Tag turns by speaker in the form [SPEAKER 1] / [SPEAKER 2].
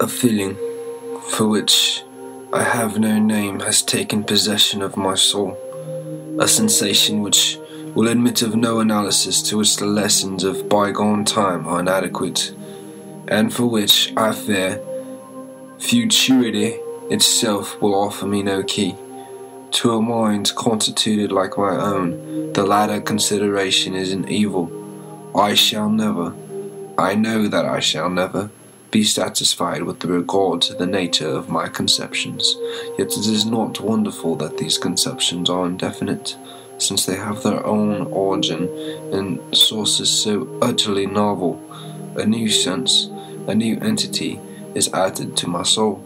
[SPEAKER 1] A feeling for which I have no name has taken possession of my soul, a sensation which will admit of no analysis, to which the lessons of bygone time are inadequate, and for which, I fear, futurity itself will offer me no key. To a mind constituted like my own, the latter consideration is an evil. I know that I shall never, be satisfied with regard to the nature of my conceptions. Yet it is not wonderful that these conceptions are indefinite, since they have their own origin in sources so utterly novel. A new sense, a new entity, is added to my soul.